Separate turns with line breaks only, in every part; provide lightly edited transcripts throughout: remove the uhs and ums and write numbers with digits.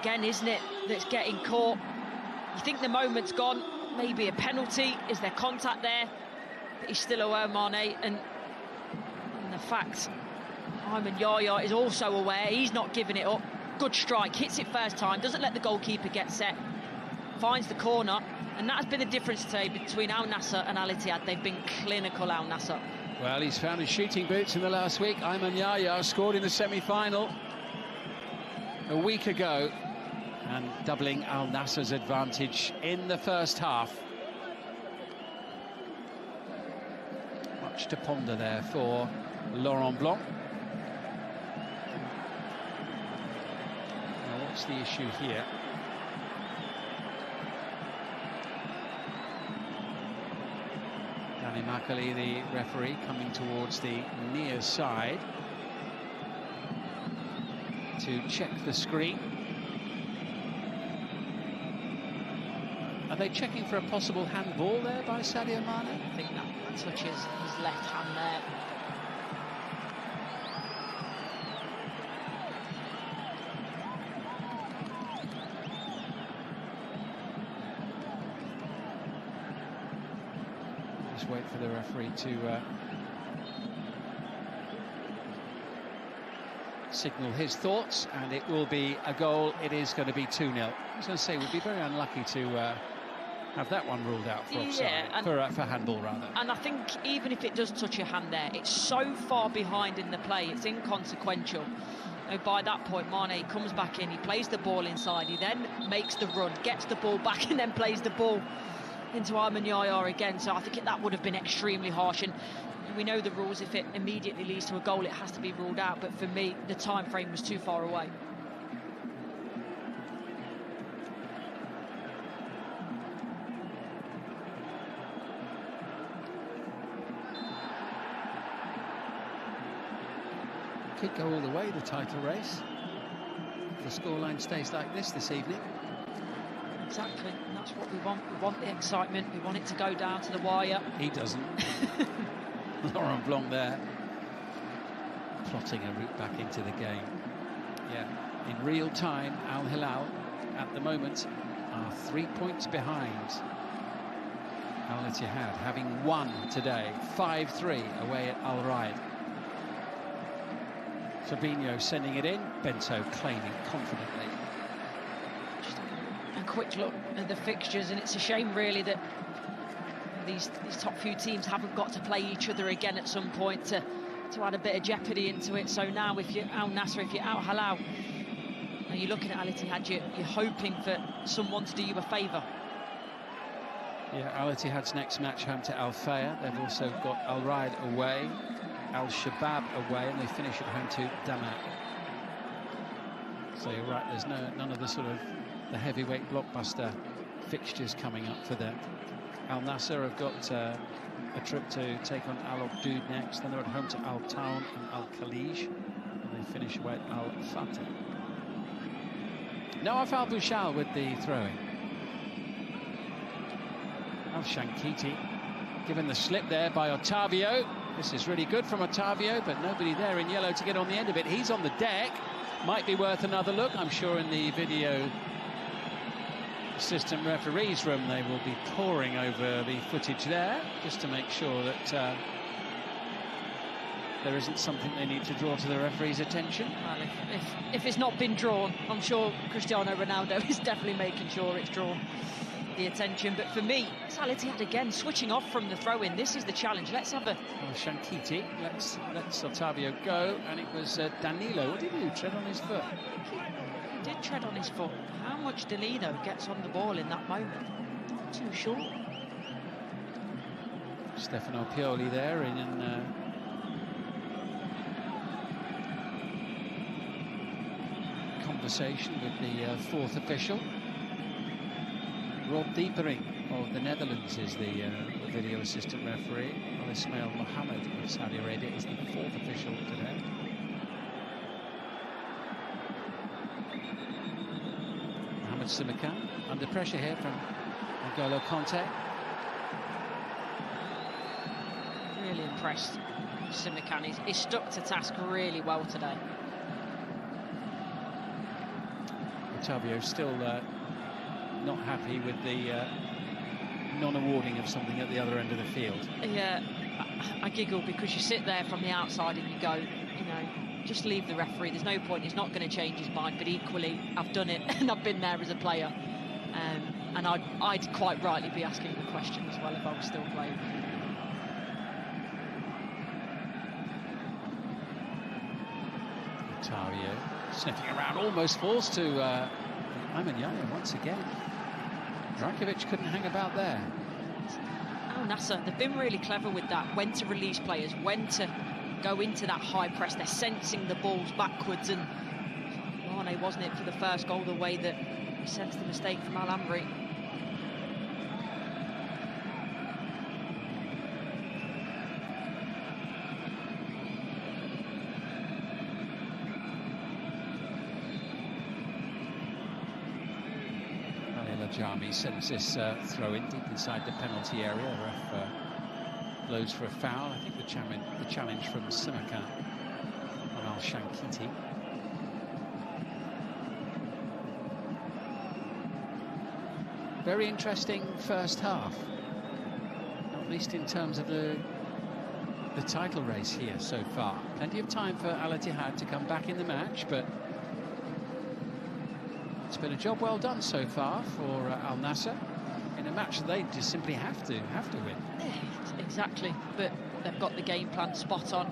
again, isn't it, that's getting caught. You think the moment's gone, maybe a penalty, is there contact there? But he's still aware, Mane, and the fact Ayman Yaya is also aware, he's not giving it up. Good strike, hits it first time, doesn't let the goalkeeper get set, finds the corner, and that's been the difference today between Al Nassr and Al Ittihad. They've been clinical, Al Nassr.
Well, he's found his shooting boots in the last week. Ayman Yaya scored in the semi-final a week ago, and doubling Al Nassr's advantage in the first half. Much to ponder there for Laurent Blanc. Now, what's the issue here? Danny Macaulay, the referee, coming towards the near side to check the screen. Are they checking for a possible handball there by Sadio Mane?
I think that touches his left hand there.
Just wait for the referee to signal his thoughts, and it will be a goal. It is going to be 2-0. I was going to say, we'd be very unlucky to have that one ruled out for offside, for handball rather.
And I think even if it does touch your hand there, it's so far behind in the play, it's inconsequential. You know, by that point, Mane comes back in, he plays the ball inside, he then makes the run, gets the ball back, and then plays the ball into Ayman Yaya again. So I think that would have been extremely harsh, and we know the rules. If it immediately leads to a goal, it has to be ruled out. But for me, the time frame was too far away.
Could go all the way, the title race, if the scoreline stays like this evening.
Exactly, and that's what we want. We want the excitement, we want it to go down to the wire.
He doesn't. Laurent Blanc there, plotting a route back into the game. Yeah, in real time, Al Hilal, at the moment, are 3 points behind Al Ittihad, having won today, 5-3 away at Al Raid. Fabinho sending it in, Bento claiming confidently.
Just a quick look at the fixtures, and it's a shame really that these top few teams haven't got to play each other again at some point to add a bit of jeopardy into it. So now if you're Al Nassr, if you're Al Hilal, and you're looking at Al Ittihad, you're hoping for someone to do you a favour.
Yeah, Al Ittihad's next match home to Al Fayha. They've also got Al Raid away, Al Shabab away, and they finish at home to Damat. So you're right, there's none of the sort of the heavyweight blockbuster fixtures coming up for them. Al Nassr have got a trip to take on Al Oudud next, then they're at home to Al Town and Al Khalij, and they finish away at Al Fatah. Nawaf Al Bouchal with the throwing. Al Shankiti given the slip there by Otavio. This is really good from Otavio, but nobody there in yellow to get on the end of it. He's on the deck. Might be worth another look. I'm sure in the video assistant referees room they will be poring over the footage there just to make sure that there isn't something they need to draw to the referee's attention.
Well, if it's not been drawn, I'm sure Cristiano Ronaldo is definitely making sure it's drawn the attention. But for me, it's Al Ittihad again switching off from the throw-in. This is the challenge. Let's have a
Shankiti let's Otavio go, and it was Danilo. What did he do? Tread on his foot?
He did tread on his foot. How much Danilo gets on the ball in that moment? Not too sure.
Stefano Pioli there in conversation with the fourth official. Rob Diepering of the Netherlands is the video assistant referee. Ismail Mohammed of Saudi Arabia is the fourth official today. Mohamed Simakan under pressure here from N'Golo Kanté.
Really impressed. Simakan is stuck to task really well today.
Otavio still not happy with the non-awarding of something at the other end of the field.
Yeah, I giggle because you sit there from the outside and you go, you know, just leave the referee. There's no point. He's not going to change his mind. But equally, I've done it and I've been there as a player. And I'd quite rightly be asking the question as well if I was still playing.
Otavio sniffing around, almost falls to Yaya once again. Rajkovic couldn't hang about there.
Al Nassr, they've been really clever with that. When to release players, when to go into that high press. They're sensing the balls backwards, and Mane, wasn't it, for the first goal, the way that he sensed the mistake from Al Amri.
Jami sends this throw in deep inside the penalty area. The ref blows for a foul. I think the challenge from Simakan on Al Shankiti. Very interesting first half, at least in terms of the title race here so far. Plenty of time for Al Ittihad to come back in the match, but it's been a job well done so far for Al Nassr in a match that they just simply have to win.
Exactly, but they've got the game plan spot on.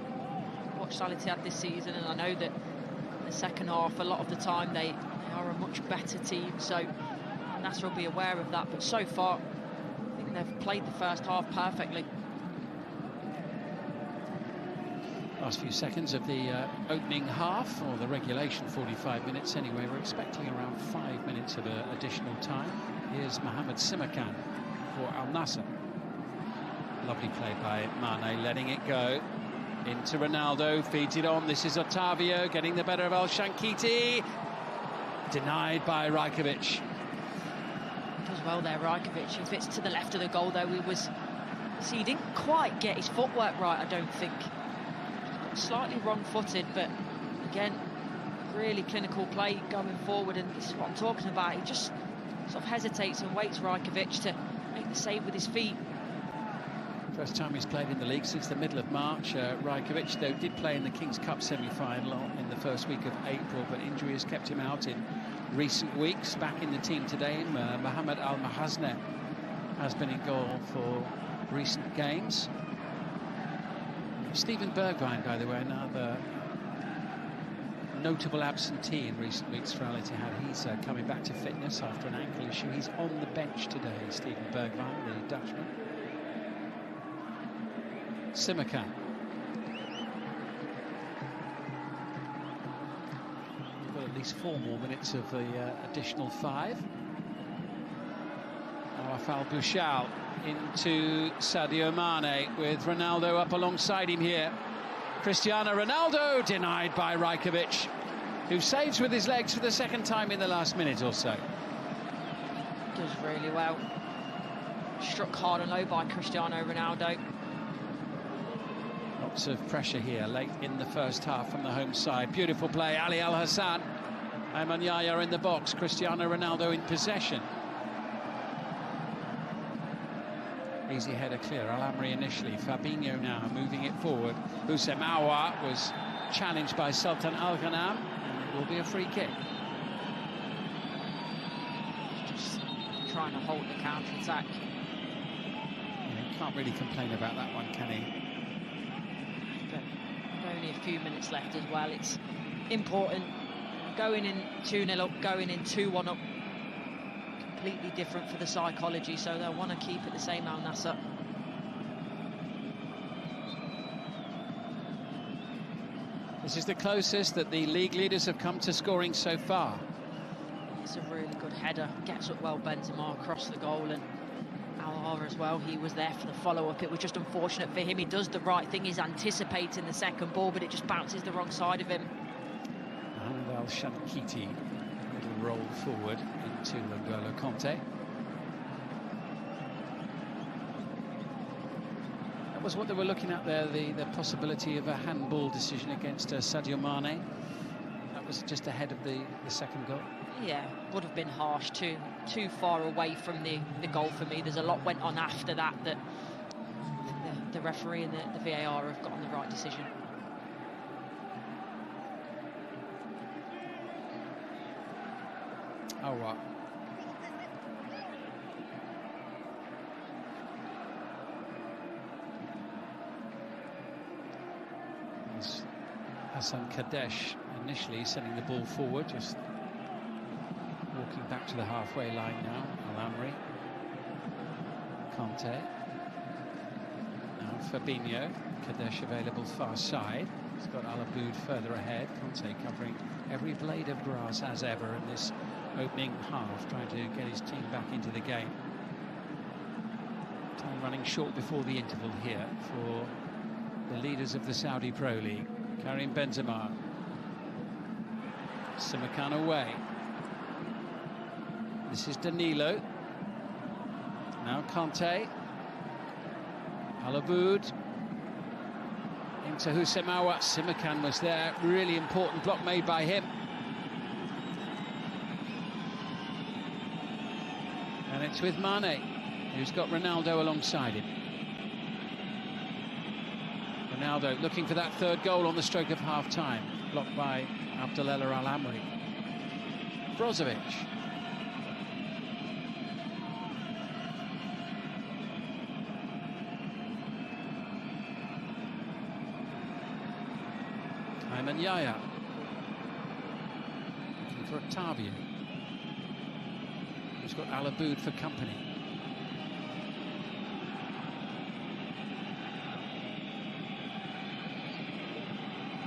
Watched Al Ittihad this season, and I know that in the second half, a lot of the time they are a much better team. So Al Nassr will be aware of that. But so far, I think they've played the first half perfectly.
Last few seconds of the opening half, or the regulation 45 minutes anyway. We're expecting around 5 minutes of additional time. Here's Mohamed Simakan for Al Nassr. Lovely play by Mane, letting it go into Ronaldo, feeds it on. This is Otavio getting the better of Al Shankiti. Denied by Rajkovic.
Does well there, Rajkovic. He fits to the left of the goal, though. He didn't quite get his footwork right, I don't think. Slightly wrong-footed, but again, really clinical play going forward, and this is what I'm talking about. He just sort of hesitates and waits for Rajkovic to make the save with his feet.
First time he's played in the league since the middle of March. Rajkovic, though, did play in the King's Cup semi-final in the first week of April, but injury has kept him out in recent weeks. Back in the team today, Mohamed Al-Mahazne has been in goal for recent games. Steven Bergwijn, by the way, another notable absentee in recent weeks for Al Ittihad. He's coming back to fitness after an ankle issue. He's on the bench today, Steven Bergwijn, the Dutchman. Simakan. We've got at least 4 more minutes of the additional 5. Rafael Buchal into Sadio Mane with Ronaldo up alongside him here. Cristiano Ronaldo denied by Rajkovic, who saves with his legs for the second time in the last minute or so.
Does really well. Struck hard and low by Cristiano Ronaldo.
Lots of pressure here late in the first half from the home side. Beautiful play, Ali Al Hassan. Ayman Yaya in the box, Cristiano Ronaldo in possession. Easy header clear. Al Amri initially. Fabinho now moving it forward. Bousemawa was challenged by Sultan Al Ghanam, and it will be a free kick.
Just trying to hold the counter-attack.
Yeah, he can't really complain about that one, can he?
But only a few minutes left as well. It's important. Going in 2-0 up, going in 2-1 up. Completely different for the psychology, so they'll want to keep it the same, Al Nassr.
This is the closest that the league leaders have come to scoring so far.
It's a really good header. Gets up well, Benzema across the goal, and Al as well. He was there for the follow-up. It was just unfortunate for him. He does the right thing. He's anticipating the second ball, but it just bounces the wrong side of him.
And Al Shankiti, little roll forward into N'Golo Conte. That was what they were looking at there, the possibility of a handball decision against Sadio Mane. That was just ahead of the second goal.
Yeah, would have been harsh, too far away from the goal for me. There's a lot went on after that the referee and the VAR have gotten the right decision.
Oh, what? Hassan Kadesh initially sending the ball forward, just walking back to the halfway line now. Al-Amri, Conte, now Fabinho, Kadesh available far side. He's got Al-Aboud further ahead. Conte covering every blade of grass as ever in this opening half, trying to get his team back into the game. Time running short before the interval here for the leaders of the Saudi Pro League. Karim Benzema. Simakan away. This is Danilo. Now Conte. Al-Aboud. Into Husemawa. Simakan was there. Really important block made by him. And it's with Mane, who's got Ronaldo alongside him. Ronaldo looking for that third goal on the stroke of half-time. Blocked by Abdelella Al-Amri. Brozovic. Ayman Yaya. Looking for Octavio. Who's got Al-Aboud for company.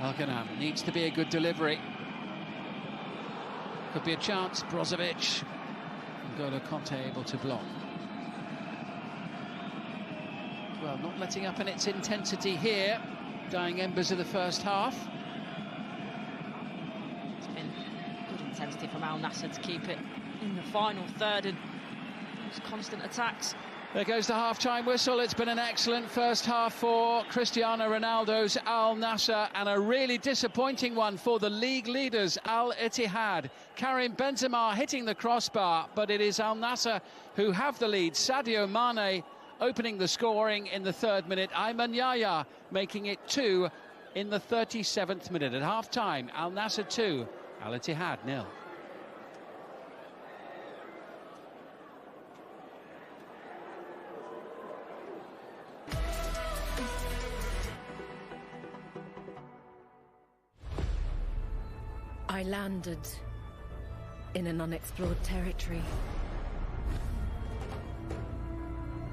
Al-Ghanam needs to be a good delivery. Could be a chance. Brozovic. N'Golo Conte able to block. Well, not letting up in its intensity here. Dying embers of the first half.
It's been good intensity from Al Nassr to keep it in the final third and those constant attacks.
There goes the half-time whistle. It's been an excellent first half for Cristiano Ronaldo's Al Nassr, and a really disappointing one for the league leaders, Al Ittihad. Karim Benzema hitting the crossbar, but it is Al Nassr who have the lead. Sadio Mane opening the scoring in the 3rd minute. Ayman Yaya making it 2 in the 37th minute. At half-time, Al Nassr 2, Al Ittihad 0.
I landed in an unexplored territory.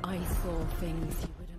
I saw things you wouldn't.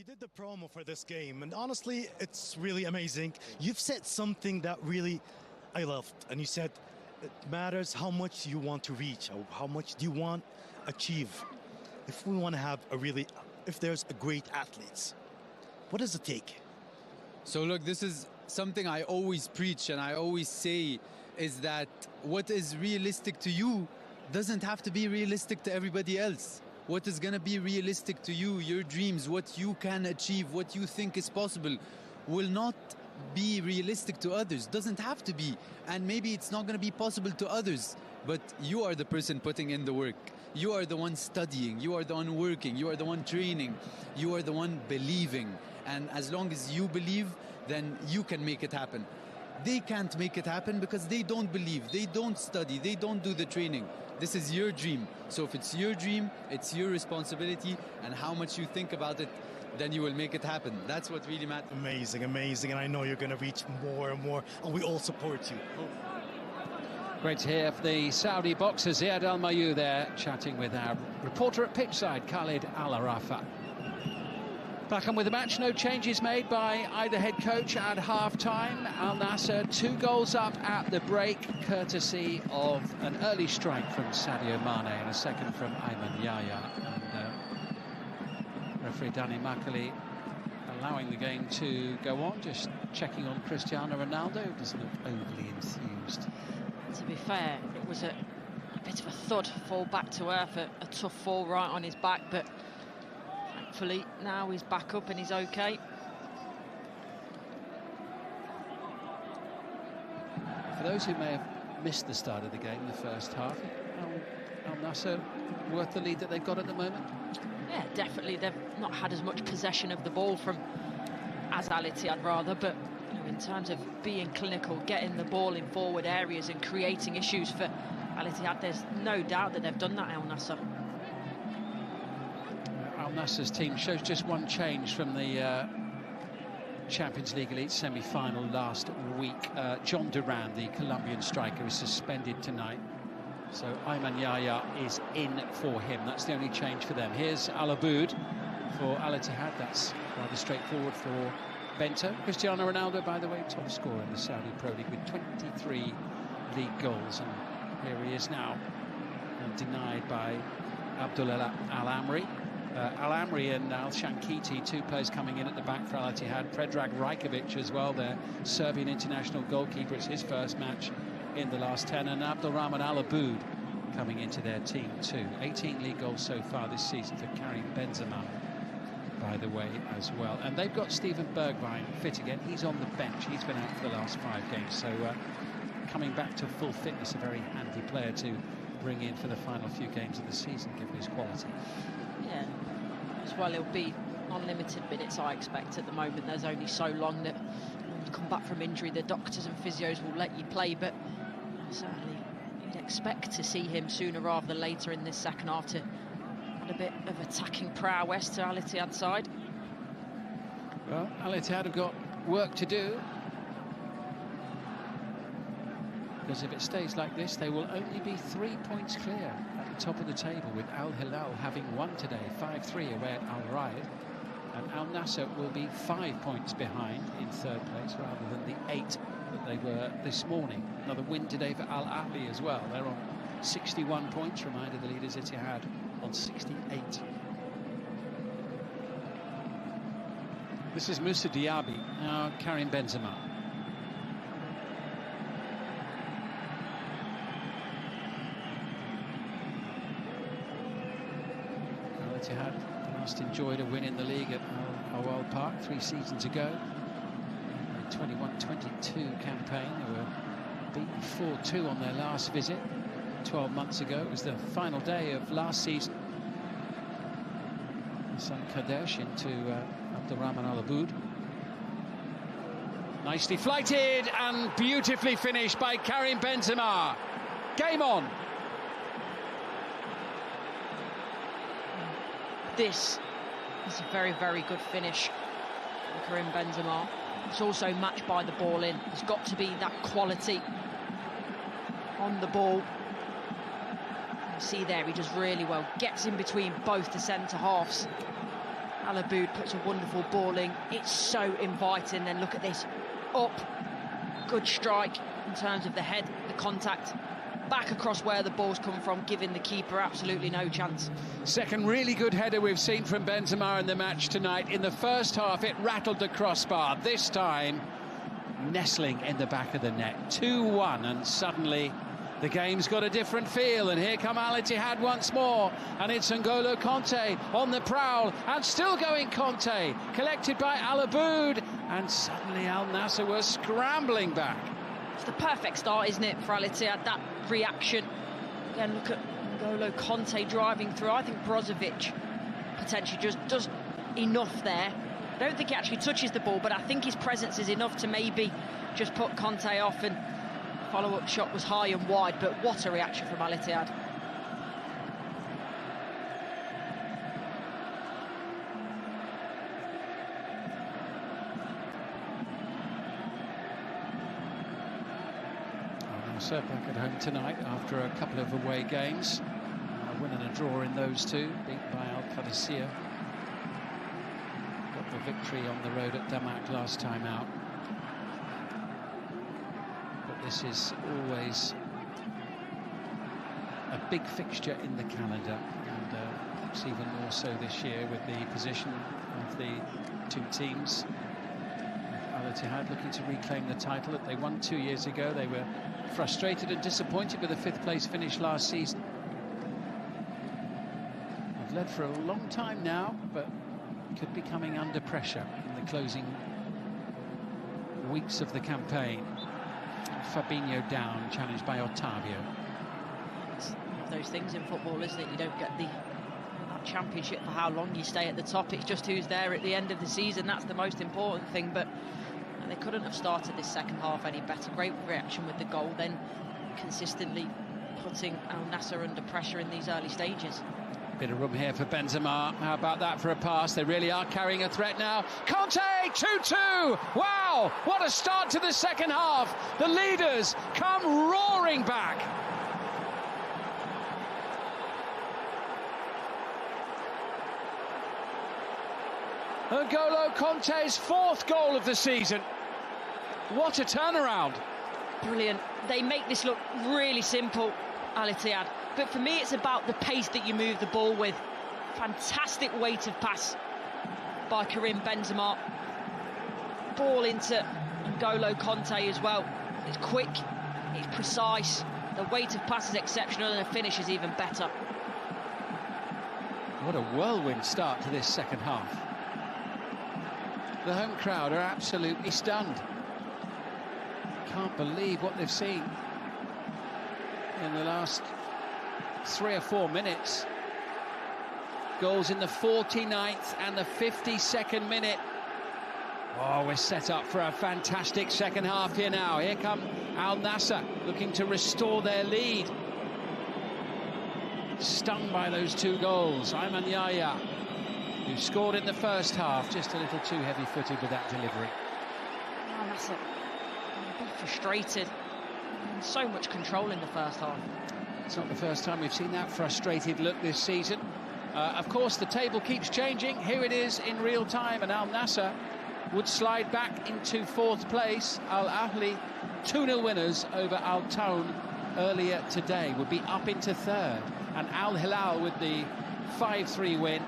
You did the promo for this game, and honestly, it's really amazing. You've said something that really I loved, and you said it matters how much you want to reach, or how much do you want to achieve. If we want to have if there's a great athletes, what does it take?
So look, this is something I always preach and I always say, is that what is realistic to you doesn't have to be realistic to everybody else. What is going to be realistic to you, your dreams, what you can achieve, what you think is possible, will not be realistic to others. Doesn't have to be. And maybe it's not going to be possible to others, but you are the person putting in the work. You are the one studying, you are the one working, you are the one training, you are the one believing. And as long as you believe, then you can make it happen. They can't make it happen because they don't believe, they don't study, they don't do the training. This is your dream. So if it's your dream, it's your responsibility, and how much you think about it, then you will make it happen. That's what really matters.
Amazing, amazing. And I know you're going to reach more and more, and we all support you.
Great to hear from the Saudi boxer Ziad Al Mayu there, chatting with our reporter at pitchside, Khalid Al Arafa. Back on with the match, no changes made by either head coach at half-time. Al Nassr 2 goals up at the break, courtesy of an early strike from Sadio Mane and a second from Ayman Yahya. And referee Danny Makali allowing the game to go on, just checking on Cristiano Ronaldo, who doesn't look overly enthused.
To be fair, it was a bit of a thud, fall back to earth, a tough fall right on his back, but thankfully now he's back up and he's okay.
For those who may have missed the start of the game, the first half, Al Nassr worth the lead that they've got at the moment?
Yeah, definitely. They've not had as much possession of the ball as Al Ittihad rather, but in terms of being clinical, getting the ball in forward areas and creating issues for Al Ittihad, there's no doubt that they've done that, Al Nassr.
Al Nassr's team shows just one change from the Champions League Elite semi-final last week. John Duran, the Colombian striker, is suspended tonight, so Ayman Yahya is in for him. That's the only change for them. Here's Al Aboud for Al Ittihad. That's rather straightforward for Bento. Cristiano Ronaldo, by the way, top scorer in the Saudi Pro League with 23 league goals, and here he is now, denied by Abdullah Al-Amri. Al-Amri and Al-Shankiti, 2 players coming in at the back for Al Ittihad. Predrag Rajkovic as well, their Serbian international goalkeeper. It's his first match in the last 10, and Abdulrahman Al Aboud coming into their team too. 18 league goals so far this season for Karim Benzema, by the way, as well. And they've got Steven Bergwijn fit again. He's on the bench. He's been out for the last 5 games. So coming back to full fitness, a very handy player to bring in for the final few games of the season, given his quality.
Yeah, as well, he'll be unlimited minutes, I expect, at the moment. There's only so long that when you come back from injury, the doctors and physios will let you play, but certainly you'd expect to see him sooner rather than later in this second half to a bit of attacking prowess to Al Ittihad side.
Well, Al Ittihad have got work to do, because if it stays like this, they will only be 3 points clear at the top of the table, with Al Hilal having won today 5-3 away at Al Raid, and Al Nassr will be 5 points behind in 3rd place rather than the 8 that they were this morning. Another win today for Al Ahly as well. They're on 61 points, reminder the leaders Ittihad on 68. This is Moussa Diaby, now Karim Benzema. Al Ittihad last enjoyed a win in the league at Al Awal Park 3 seasons ago. A 21-22 campaign. They were beaten 4-2 on their last visit 12 months ago. It was the final day of last season. Hassan Kadesh into Abdulrahman Al Aboud. Nicely flighted and beautifully finished by Karim Benzema. Game on.
This is a very, very good finish for Karim Benzema. It's also matched by the ball in. There's got to be that quality on the ball. You see there, he does really well. Gets in between both the centre halves. Alaboud puts a wonderful ball in. It's so inviting. Then look at this. Up. Good strike in terms of the head, the contact. Back across where the ball's come from, giving the keeper absolutely no chance.
Second really good header we've seen from Benzema in the match tonight. In the first half, it rattled the crossbar. This time, nestling in the back of the net. 2-1, and suddenly the game's got a different feel. And here come Al Ittihad once more. And it's N'Golo Kanté on the prowl. And still going Kanté. Collected by Alaboud. And suddenly Al Nassr was scrambling back.
It's the perfect start, isn't it, for Al Ittihad? That reaction. Again, look at N'Golo Kanté driving through. I think Brozovic potentially just does enough there. I don't think he actually touches the ball, but I think his presence is enough to maybe just put Kanté off. And follow-up shot was high and wide, but what a reaction from Al Ittihad.
Al-Nassr back at home tonight after a couple of away games. A win and a draw in those two, beat by Al-Qadisiyah. Got the victory on the road at Damak last time out. This is always a big fixture in the calendar, and perhaps even more so this year with the position of the two teams. Al Ittihad looking to reclaim the title that they won 2 years ago. They were frustrated and disappointed with the 5th place finish last season. They've led for a long time now, but could be coming under pressure in the closing weeks of the campaign. Fabinho down, challenged by Otavio.
It's one of those things in football, isn't it? You don't get that championship for how long you stay at the top. It's just who's there at the end of the season. That's the most important thing. But they couldn't have started this second half any better. Great reaction with the goal, then consistently putting Al Nassr under pressure in these early stages.
Bit of room here for Benzema. How about that for a pass? They really are carrying a threat now. Kanté, 2-2. Wow, what a start to the second half. The leaders come roaring back. N'Golo Kanté's 4th goal of the season. What a turnaround.
Brilliant. They make this look really simple, Al Ittihad. But for me, it's about the pace that you move the ball with. Fantastic weight of pass by Karim Benzema. Ball into N'Golo Kanté as well. It's quick, it's precise. The weight of pass is exceptional, and the finish is even better.
What a whirlwind start to this second half. The home crowd are absolutely stunned. Can't believe what they've seen in the last 3 or 4 minutes. Goals in the 49th and the 52nd minute. Oh, we're set up for a fantastic second half here now. Here come Al Nassr looking to restore their lead. Stung by those 2 goals. Ayman Yahya, who scored in the first half, just a little too heavy-footed with that delivery.
Al Nassr a bit frustrated. And so much control in the first half.
It's not the first time we've seen that frustrated look this season. Of course, the table keeps changing. Here it is in real time, and Al Nassr would slide back into 4th place. Al Ahly, 2-0 winners over Al Taun earlier today, would be up into 3rd. And Al Hilal with the 5-3 win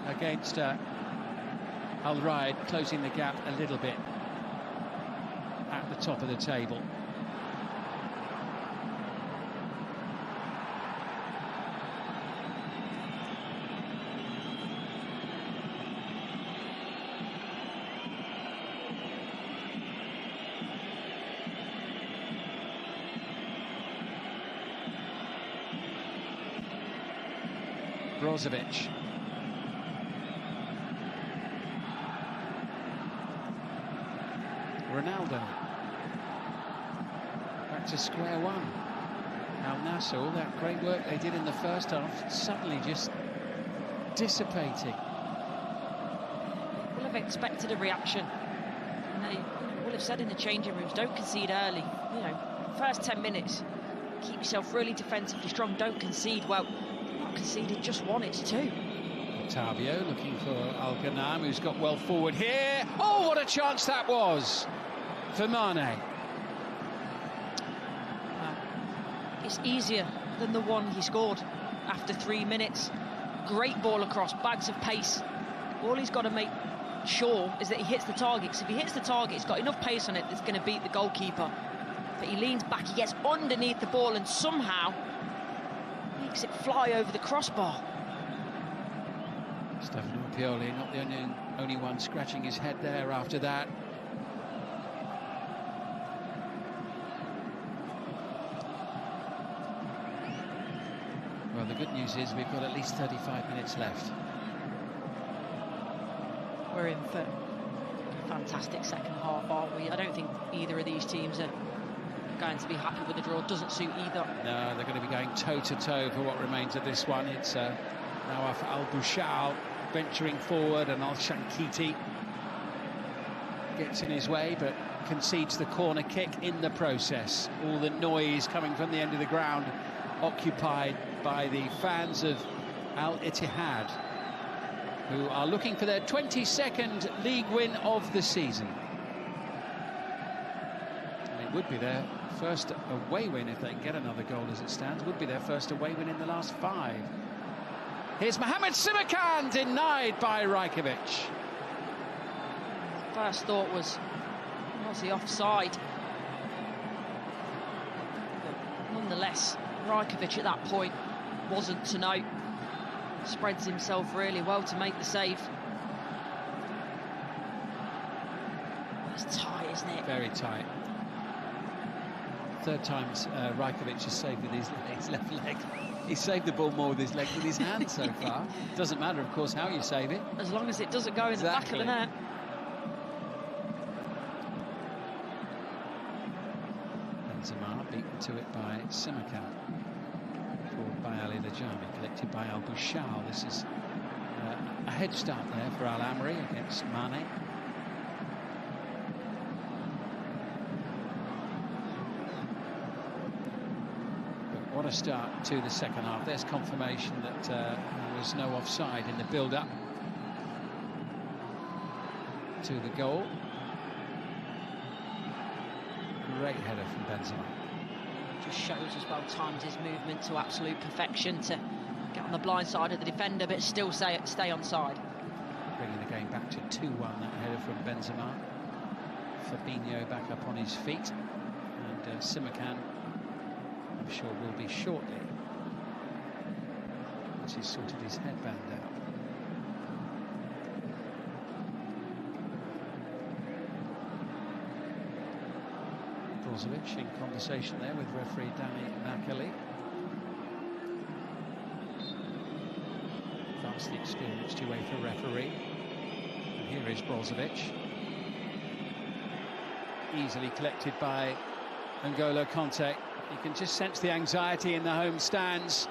against Al Raid, closing the gap a little bit at the top of the table. Brozovic. Ronaldo. Back to square one. Al Nassr, all that great work they did in the first half, suddenly just dissipating.
Will have expected a reaction. And they will have said in the changing rooms, don't concede early. You know, first 10 minutes, keep yourself really defensively strong, don't concede. Well, not conceded just 1, it's 2.
Octavio looking for Al Ghanam, who's got well forward here. Oh, what a chance that was for Mane.
It's easier than the one he scored after 3 minutes. Great ball across, bags of pace. All he's got to make sure is that he hits the target. Because if he hits the target, he's got enough pace on it that's going to beat the goalkeeper. But he leans back, he gets underneath the ball and somehow makes it fly over the crossbar.
Stefano Pioli, not the only one scratching his head there after that. Well, the good news is we've got at least 35 minutes left.
We're in for a fantastic second half, aren't we? I don't think either of these teams are going to be happy with the draw. It doesn't suit either.
No, they're going to be going toe-to-toe for what remains of this one. It's now Al-Bushal venturing forward, and Al-Shankiti gets in his way, but concedes the corner kick in the process. All the noise coming from the end of the ground, occupied by the fans of Al-Ittihad, who are looking for their 22nd league win of the season. And it would be their first away win if they can get another goal as it stands. It would be their first away win in the last 5. Here's Mohamed Simakan, denied by Rajkovic.
First thought was he offside? But nonetheless, Rajkovic at that point wasn't to know. Spreads himself really well to make the save. It's tight, isn't it?
Very tight. Third time Rajkovic has saved with his left leg. He's saved the ball more with his leg than his hand so far. Doesn't matter, of course, how you save it.
As long as it doesn't go in the back of the net.
Benzema beaten to it by Simakan. Forward by Ali Lajami, collected by Al-Bushal. This is a head start there for Al-Amri against Mane. What a start to the second half. There's confirmation that there was no offside in the build-up to the goal. Great header from Benzema.
Just shows as well, times his movement to absolute perfection to get on the blind side of the defender but still stay on side.
Bringing the game back to 2-1, that header from Benzema. Fabinho back up on his feet, and Simakan, I'm sure, will be shortly, once he's sorted his headband out. Brozovic in conversation there with referee Danny Nakali. Vastly experienced UEFA referee. And here is Brozovic. Easily collected by N'Golo Kanté. You can just sense the anxiety in the home stands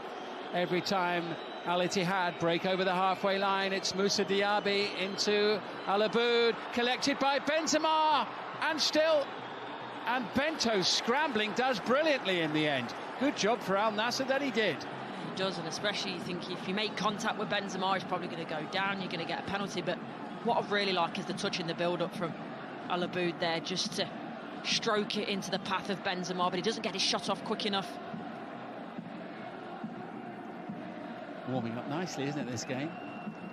every time Al-Ittihad break over the halfway line. It's Moussa Diaby into Al Aboud, collected by Benzema, and Bento scrambling does brilliantly in the end. Good job for Al Nassr that he did.
He does, and especially you think if you make contact with Benzema, he's probably going to go down, you're going to get a penalty. But what I really like is the touch in the build-up from Al Aboud there, just to stroke it into the path of Benzema, but he doesn't get his shot off quick enough.
Warming up nicely, isn't it, this game?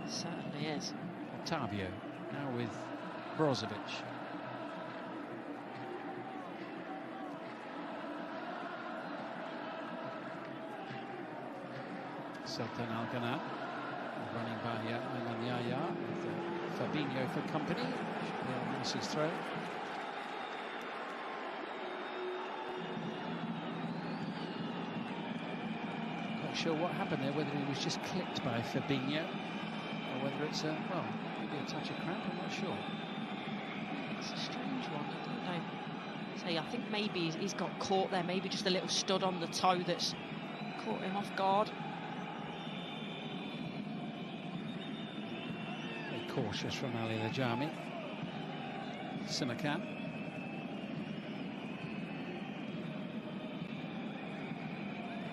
It certainly is.
Octavio now with Brozovic. Sultan Al Ghanam running by Ayman Yahya with Fabinho for company. Should be on Nassr's throw. Not sure what happened there, whether he was just clipped by Fabinho or whether it's well, maybe a touch of cramp, I'm not sure.
It's a strange one, I don't know. So I think maybe he's got caught there, maybe just a little stud on the toe that's caught him off guard.
Cautious from Ali Lajami. Simakan.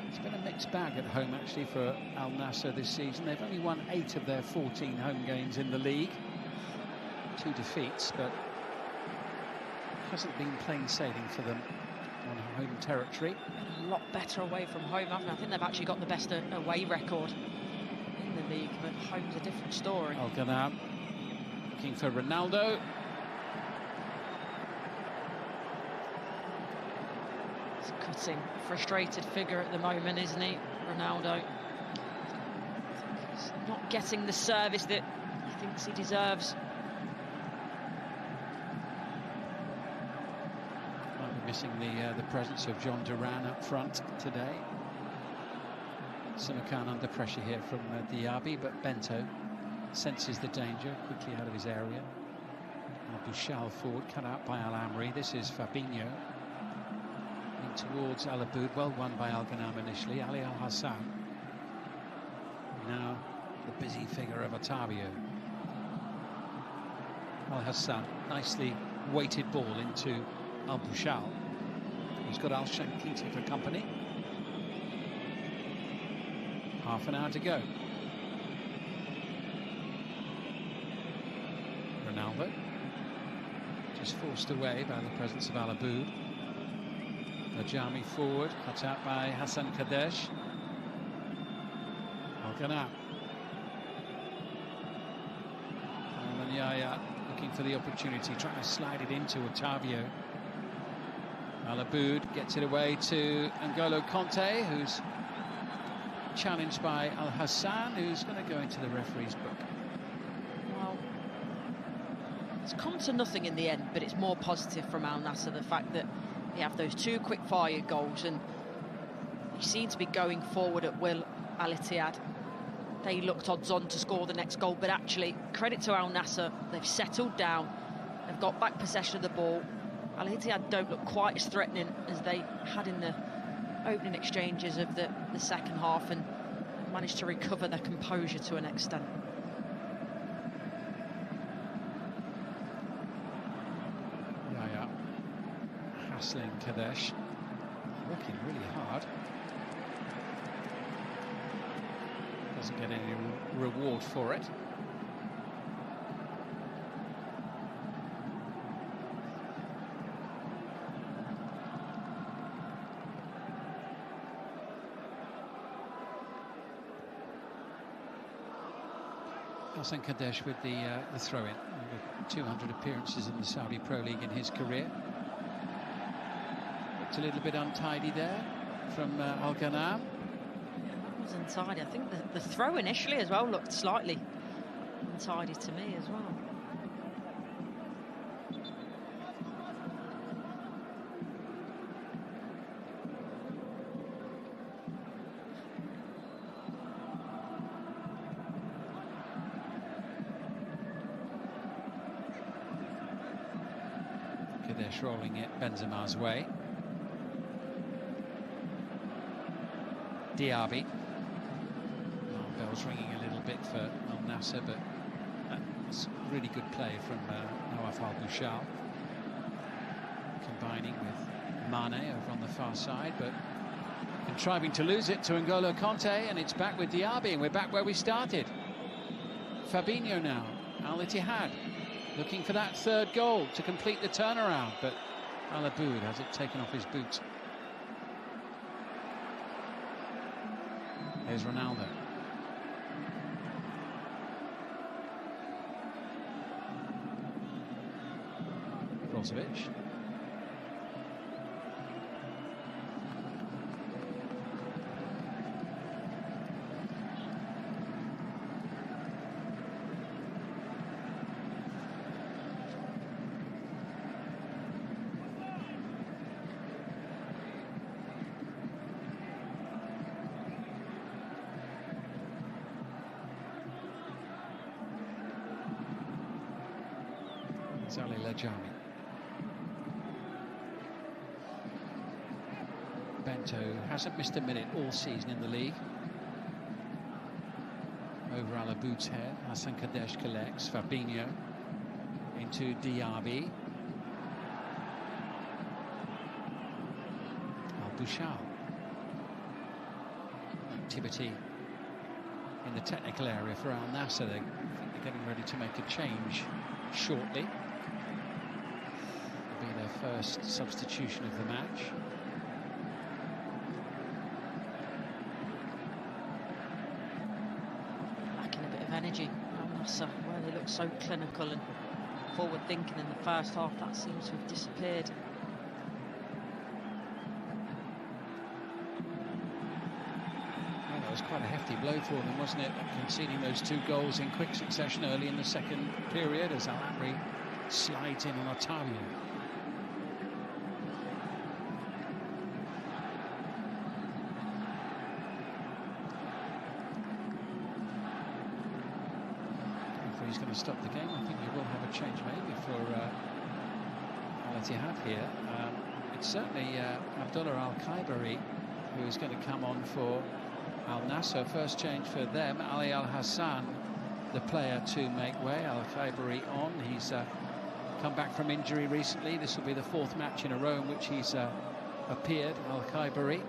It's been a mixed bag at home, actually, for Al Nassr this season. They've only won 8 of their 14 home games in the league. 2 defeats, but hasn't been plain sailing for them on home territory.
A lot better away from home, haven't they? I think they've actually got the best away record in the league, but home's a different story.
Al-Ghanam looking for Ronaldo.
He's a cutting, frustrated figure at the moment, isn't he, Ronaldo? He's not getting the service that he thinks he deserves.
Missing the presence of John Duran up front today. Samarkand under pressure here from Diaby, but Bento senses the danger, quickly out of his area. Bouchal forward, cut out by Al Amri. This is Fabinho. In towards Al Aboud, well won by Al-Ghanam initially. Ali Al Hassan. Now the busy figure of Otavio. Al Hassan, nicely weighted ball into Al Bouchal. He's got Al Shankiti for company. Half an hour to go. Ronaldo just forced away by the presence of Al Aboud. Najami forward, cut out by Hassan Kadesh. Al-Ghanam. And Yaya looking for the opportunity, trying to slide it into Otavio. Al Aboud gets it away to N'Golo Conte, who's challenged by Al Hassan, who's going to go into the referee's book.
Well, it's come to nothing in the end, but it's more positive from Al Nassr, the fact that they have those 2 quick-fire goals, and he seemed to be going forward at will. Al Ittihad, they looked odds-on to score the next goal, but actually, credit to Al Nassr, they've settled down, they've got back possession of the ball. Al Ittihad don't look quite as threatening as they had in the opening exchanges of the second half, and managed to recover their composure to an extent.
Yaya hassling Kadesh, working really hard. Doesn't get any reward for it. Hassan Kadesh with the throw-in. Over 200 appearances in the Saudi Pro League in his career. Looked a little bit untidy there from Al-Ghanam.
Yeah, that was untidy. I think the throw initially as well looked slightly untidy to me as well.
Kadesh rolling it Benzema's way. Diaby. Alarm bells ringing a little bit for Al Nassr, but that's really good play from Nawaf Al Bouchal. Combining with Mane over on the far side, but contriving to lose it to N'Golo Conte, and it's back with Diaby, and we're back where we started. Fabinho now, Al Ittihad, looking for that 3rd goal to complete the turnaround, but Al Aboud has it taken off his boot. There's Ronaldo. Brozovic. Ali Lajami. Bento hasn't missed a minute all season in the league. Over Al Aboud's head, Hassan Kadesh collects. Fabinho into Diaby. Al Bouchal. activity in the technical area for Al Nassr. They're getting ready to make a change shortly. It'll be their first substitution of the match.
Lacking a bit of energy, Al Nassr, where they look so clinical and forward-thinking in the first half. That seems to have disappeared.
Quite a hefty blow for them, wasn't it? Conceding those 2 goals in quick succession early in the second period as Al-Amri slides in on Otavio. If he's going to stop the game, I think we will have a change maybe for Al-Ittihad here. It's certainly Abdullah Al-Khaibari who is going to come on for Al Nassr. First change for them. Ali Al Hassan, the player to make way. Al Khaibari on. He's come back from injury recently. This will be the 4th match in a row in which he's appeared. Al Khaibari,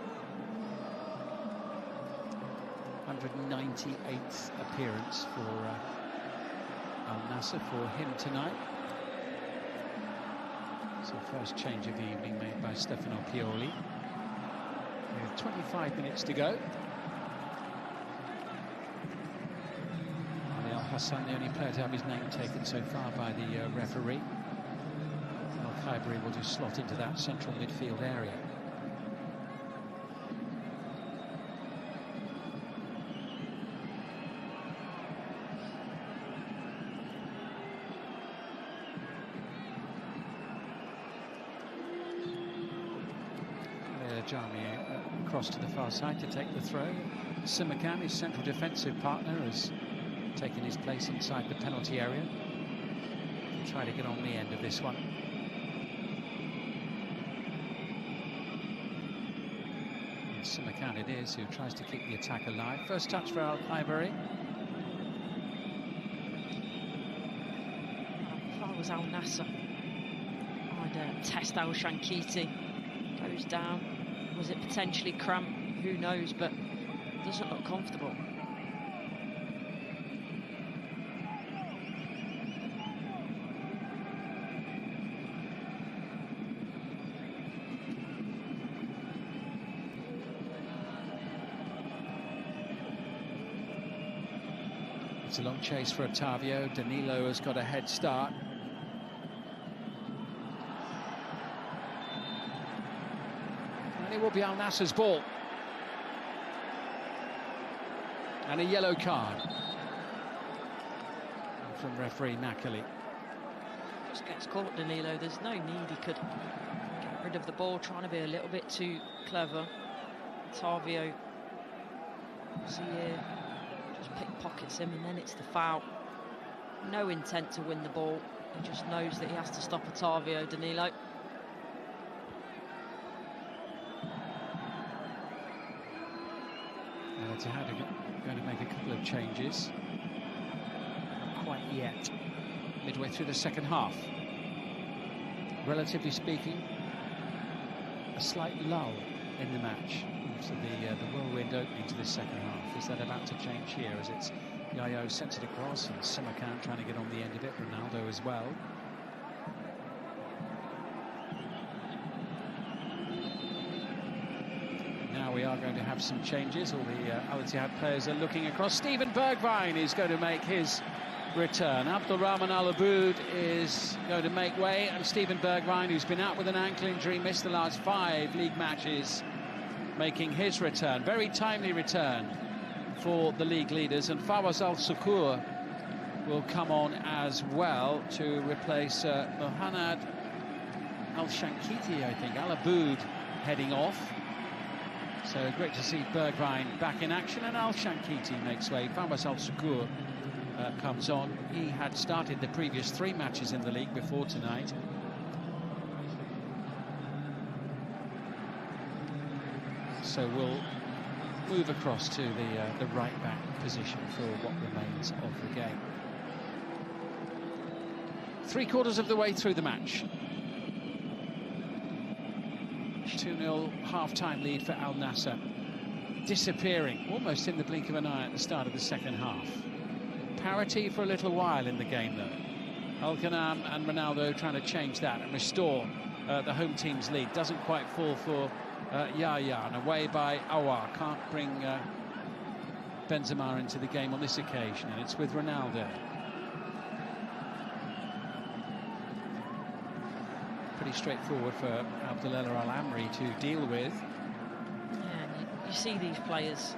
198th appearance for Al Nassr for him tonight. So first change of the evening made by Stefano Pioli. We have 25 minutes to go. Hassan, the only player to have his name taken so far by the referee. Al-Khaibari will just slot into that central midfield area. Jami across to the far side to take the throw. Simakan, his central defensive partner, has taking his place inside the penalty area. He'll try to get on the end of this one. And Simakan it is who tries to keep the attack alive. First touch for Al-Khaibari.
If I was Al Nassr, I'd test Al Shankiti. Goes down. Was it potentially cramp? Who knows, but doesn't look comfortable.
It's a long chase for Otavio. Danilo has got a head start. And it will be Al Nassr's ball. And a yellow card from referee Nakali.
Just gets caught, Danilo. There's no need. He could get rid of the ball, trying to be a little bit too clever. Otavio, see here, just pickpockets him, and then it's the foul. No intent to win the ball. He just knows that he has to stop Otavio, Danilo.
Al-Ittihad going to make a couple of changes. Not quite yet. Midway through the second half. Relatively speaking, a slight lull in the match after the whirlwind opening to this second half. Is that about to change here as it's Yayo sends it across and Simakan trying to get on the end of it, Ronaldo as well. Now we are going to have some changes. All the Al-Ittihad players are looking across. Steven Bergwijn is going to make his return. Abdulrahman Al Aboud is going to make way, and Steven Bergwijn, who's been out with an ankle injury, missed the last 5 league matches, making his return. Very timely return for the league leaders, and Fawaz Al Sukur will come on as well to replace Mohanad Al Shankiti, I think. Al Aboud heading off. So great to see Bergwijn back in action, and Al Shankiti makes way. Fawaz Al Sukur comes on. He had started the previous 3 matches in the league before tonight. So we'll move across to the right back position for what remains of the game. 3/4 of the way through the match. 2-0 half-time lead for Al Nassr. disappearing almost in the blink of an eye at the start of the second half. Parity for a little while in the game, though. Alcanam and Ronaldo trying to change that and restore the home team's lead. Doesn't quite fall for Yaya, and away by Aouar. Can't bring Benzema into the game on this occasion, and it's with Ronaldo. Pretty straightforward for Abdelella Al-Amri to deal with.
Yeah, and you see these players,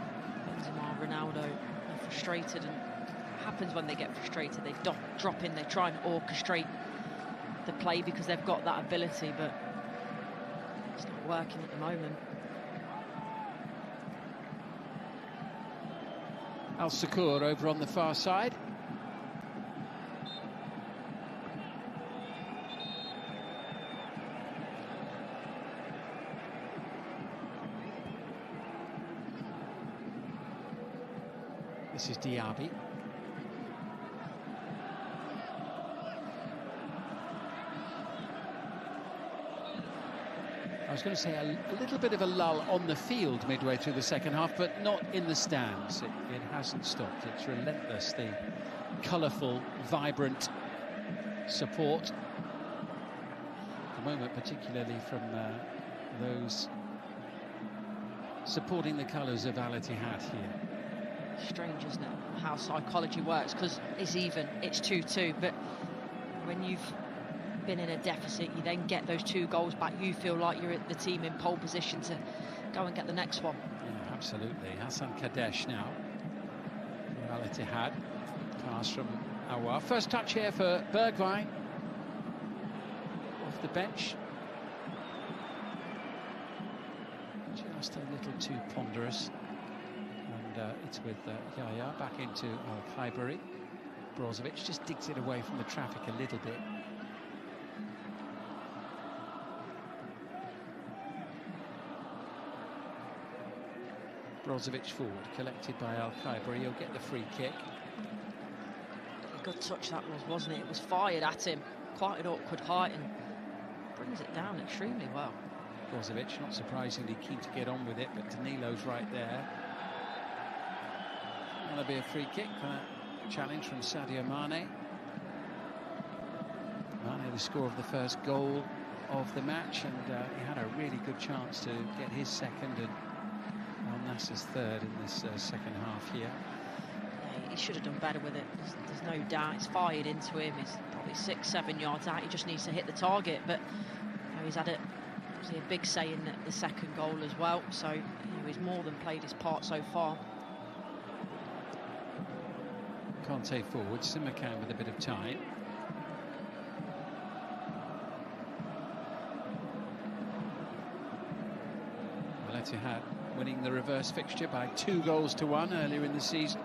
Benzema, Ronaldo, they're frustrated, and it happens when they get frustrated. They drop in, they try and orchestrate the play because they've got that ability, but it's not working at the moment.
Al-Sukur over on the far side. This is Diaby. I was going to say a little bit of a lull on the field midway through the second half, but not in the stands. It hasn't stopped. It's relentless, the colourful, vibrant support. At the moment, particularly from those supporting the colours of Al Ittihad here.
Strange, isn't it, how psychology works, because it's even, it's 2-2, but when you've been in a deficit, you then get those 2 goals back, you feel like you're at the team in pole position to go and get the next one.
Yeah, absolutely. Hassan Kadesh now for Al Ittihad. Pass from Aouar. First touch here for Bergwijn. Off the bench. Just a little too ponderous. And it's with Yaya back into Al-Khaibari. Brozovic just digs it away from the traffic a little bit. Brozovic forward, collected by Al-Khaibari. He'll get the free kick.
A good touch that was, wasn't it? It was fired at him, quite an awkward height, and brings it down extremely well.
Brozovic, not surprisingly, keen to get on with it, but Danilo's right there. That'll be a free kick for that challenge from Sadio Mane. Mane, the scorer of the first goal of the match, and he had a really good chance to get his second and Al-Nassr's third in this second half here.
Yeah, he should have done better with it. There's no doubt. It's fired into him. He's probably 6-7 yards out. He just needs to hit the target. But you know, he's had a big say in the second goal as well. So you know, he's more than played his part so far.
Conte forward, Simakan with a bit of time. Al Ittihad winning the reverse fixture by 2-1 earlier in the season,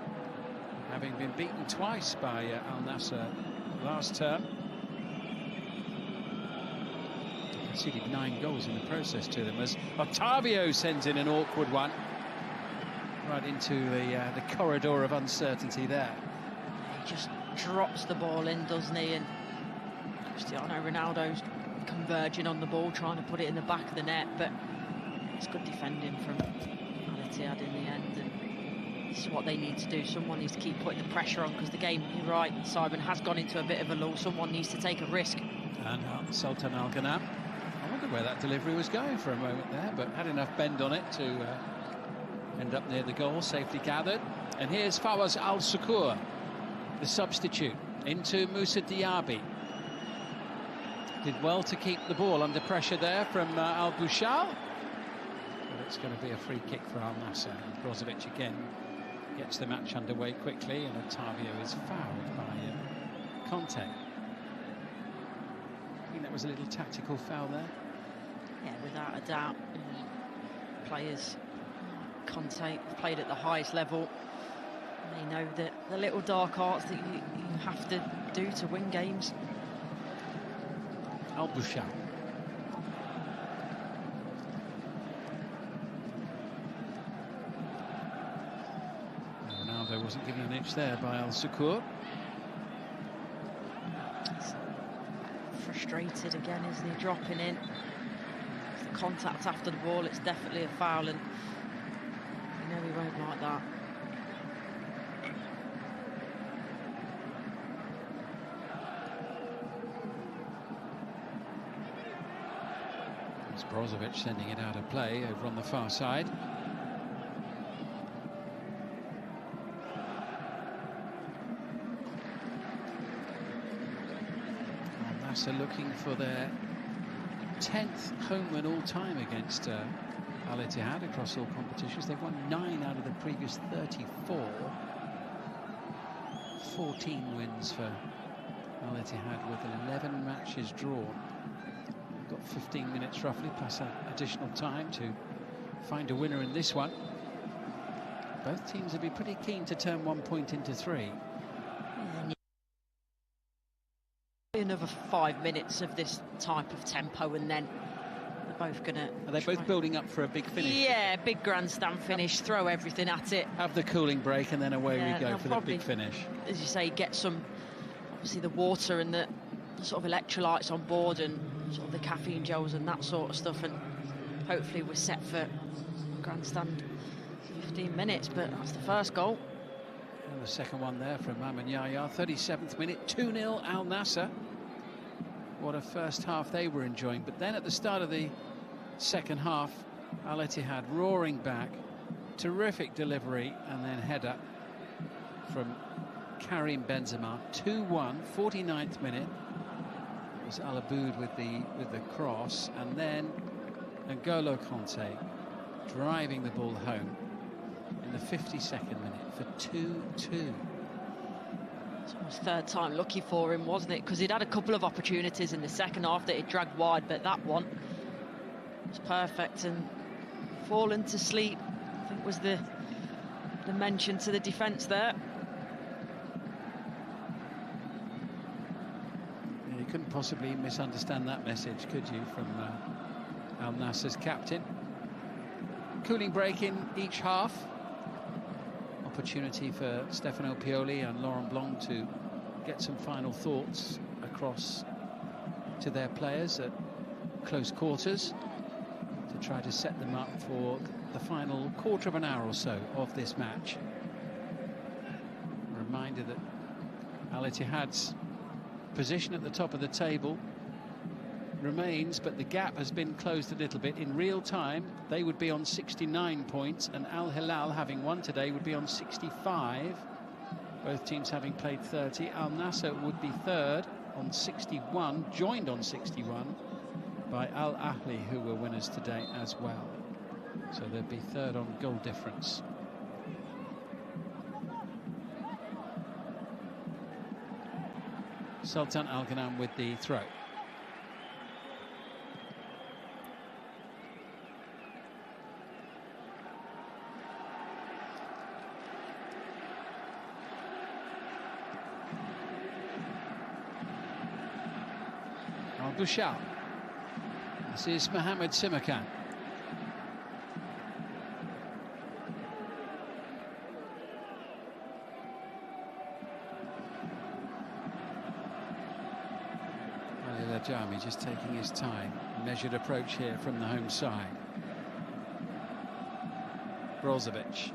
having been beaten twice by Al-Nassr last term. Conceded 9 goals in the process to them, as Otavio sends in an awkward one right into the corridor of uncertainty there.
He just drops the ball in, doesn't he? And Cristiano Ronaldo's converging on the ball, trying to put it in the back of the net, but it's good defending from Al Ittihad in the end, and this is what they need to do. Someone needs to keep putting the pressure on, because the game, you're right, Simon, has gone into a bit of a lull. Someone needs to take a risk.
And Sultan Al-Ghanam, I wonder where that delivery was going for a moment there, but had enough bend on it to end up near the goal, safely gathered. And here's Fawaz Al-Sukur, the substitute, into Moussa Diaby. Did well to keep the ball under pressure there from Al-Bouchal. But it's going to be a free kick for Al-Nassr. Brozovic again gets the match underway quickly, and Otavio is fouled by Conte. I think that was a little tactical foul there.
Yeah, without a doubt. Players, Conte, have played at the highest level. They know that the little dark arts that you have to do to win games.
Al-Bouchal. Ronaldo wasn't given an inch there by Al-Sukur.
Frustrated again, isn't he? Dropping in. The contact after the ball, it's definitely a foul, and you know like that.
It's Brozovic sending it out of play over on the far side. Al Nassr looking for their 10th home win all time against Al Ittihad across all competitions. They've won 9 out of the previous 34. 14 wins for Al Ittihad with 11 matches drawn. Got 15 minutes roughly plus additional time to find a winner in this one. Both teams would be pretty keen to turn 1 point into 3.
Another 5 minutes of this type of tempo, and then they're both gonna.
Are they both building up for a big finish?
Yeah, big grandstand finish. Throw everything at it.
Have the cooling break, and then away we go for the big finish.
As you say, get some, obviously the water and the sort of electrolytes on board, and sort of the caffeine gels and that sort of stuff, and hopefully we're set for grandstand 15 minutes. But that's the first goal.
And the second one there from Maman Yahya, 37th minute, 2-0 Al Nassr. What a first half they were enjoying. But then at the start of the second half, Al Ittihad roaring back, terrific delivery, and then header from Karim Benzema, 2-1, 49th minute. It was Al Aboud with the cross, and then N'Golo Kanté driving the ball home in the 52nd minute for 2-2.
It's almost third time lucky for him, wasn't it? Because he'd had a couple of opportunities in the second half that he dragged wide, but that one was perfect. And fallen to sleep, I think, was the mention to the defence there.
Yeah, you couldn't possibly misunderstand that message, could you, from Al Nassr's captain? Cooling break in each half. Opportunity for Stefano Pioli and Laurent Blanc to get some final thoughts across to their players at close quarters to try to set them up for the final quarter of an hour or so of this match. A reminder that Al Ittihad's position at the top of the table remains, but the gap has been closed a little bit. In real time, they would be on 69 points, and Al Hilal, having won today, would be on 65. Both teams having played 30. Al Nassr would be third on 61, joined on 61 by Al Ahly, who were winners today as well. So they'd be third on goal difference. Sultan Al Ghanam with the throw. Bouchard. This is Mohamed Simakan. Ali Lajami just taking his time. Measured approach here from the home side. Brozovic.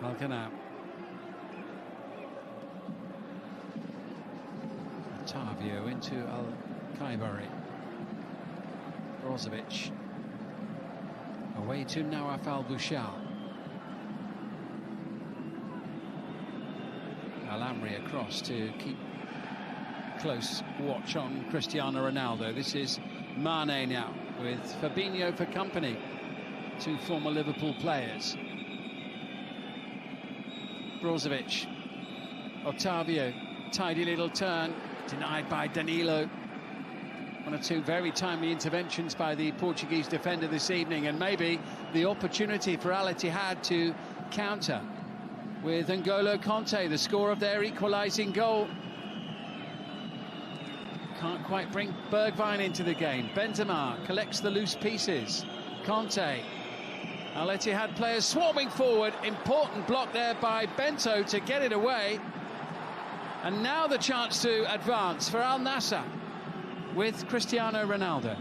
Al-Ghanam. Otavio into Al-Khaibari. Brozovic. Away to Nawaf Al-Bouchard. Al-Amri across to keep close watch on Cristiano Ronaldo. This is Mane now with Fabinho for company. Two former Liverpool players. Brozovic, Otavio, tidy little turn, denied by Danilo. One or two very timely interventions by the Portuguese defender this evening, and maybe the opportunity for Al Ittihad to counter with N'Golo Kanté, the scorer of their equalising goal. Can't quite bring Bergwijn into the game. Benzema collects the loose pieces. Kanté Al Ittihad players swarming forward. Important block there by Bento to get it away. And now the chance to advance for Al Nassr with Cristiano Ronaldo.